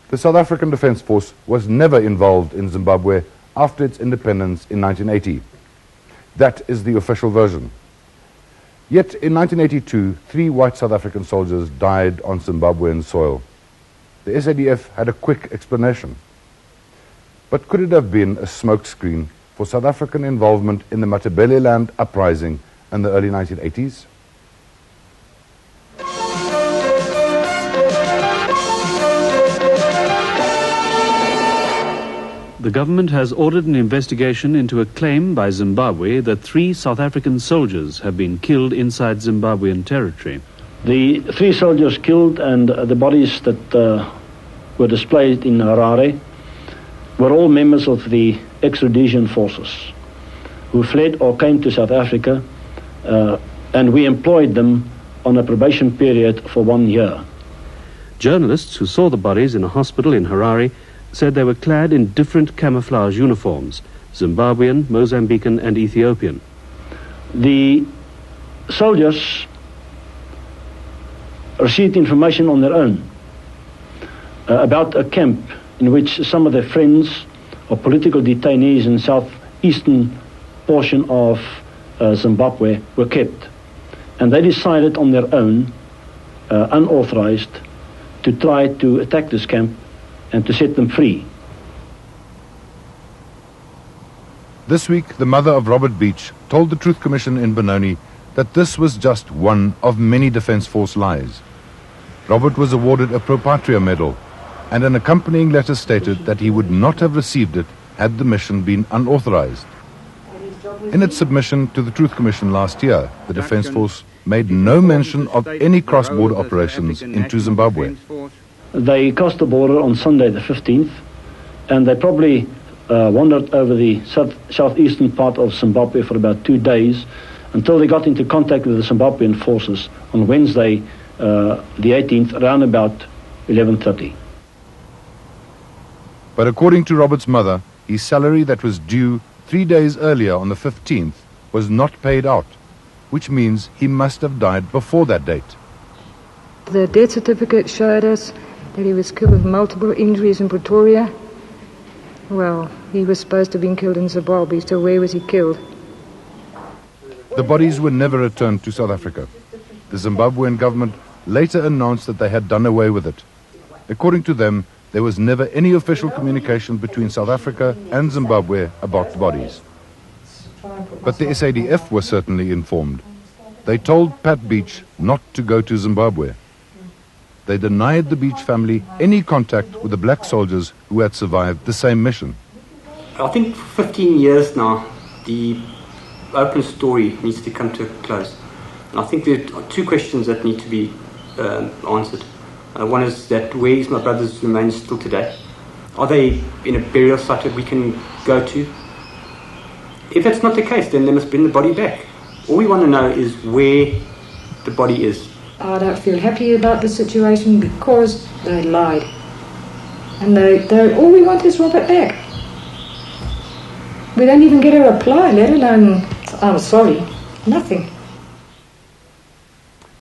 The South African Defence Force was never involved in Zimbabwe after its independence in 1980. That is the official version. Yet in 1982, 3 white South African soldiers died on Zimbabwean soil. The SADF had a quick explanation. But could it have been a smokescreen for South African involvement in the Matebeleland uprising in the early 1980s? The government has ordered an investigation into a claim by Zimbabwe that 3 South African soldiers have been killed inside Zimbabwean territory. The 3 soldiers killed and the bodies that were displayed in Harare were all members of the extradition forces who fled or came to South Africa, and we employed them on a probation period for 1 year. Journalists who saw the bodies in a hospital in Harare said they were clad in different camouflage uniforms, Zimbabwean, Mozambican and Ethiopian. The soldiers received information on their own about a camp in which some of their friends or political detainees in the southeastern portion of Zimbabwe were kept. And they decided on their own, unauthorized, to try to attack this camp and to set them free. This week, the mother of Robert Beach told the Truth Commission in Benoni that this was just one of many Defence Force lies. Robert was awarded a Pro Patria medal, and an accompanying letter stated that he would not have received it had the mission been unauthorized. In its submission to the Truth Commission last year, the Defence Force made no mention of any cross-border operations into Zimbabwe. They crossed the border on Sunday the 15th, and they probably wandered over the southeastern part of Zimbabwe for about 2 days until they got into contact with the Zimbabwean forces on Wednesday the 18th, around about 11:30. But according to Robert's mother, his salary that was due 3 days earlier on the 15th was not paid out, which means he must have died before that date. The death certificate showed us that he was killed with multiple injuries in Pretoria. Well, he was supposed to have been killed in Zimbabwe, so where was he killed? The bodies were never returned to South Africa. The Zimbabwean government later announced that they had done away with it. According to them, there was never any official communication between South Africa and Zimbabwe about the bodies. But the SADF was certainly informed. They told Pat Beach not to go to Zimbabwe. They denied the Beach family any contact with the black soldiers who had survived the same mission. I think for 15 years now, the open story needs to come to a close. And I think there are 2 questions that need to be answered. One is that where is my brother's remains still today? Are they in a burial site that we can go to? If that's not the case, then they must bring the body back. All we want to know is where the body is. I don't feel happy about the situation because they lied. And all we want is Robert back. We don't even get a reply, let alone, I'm sorry, nothing.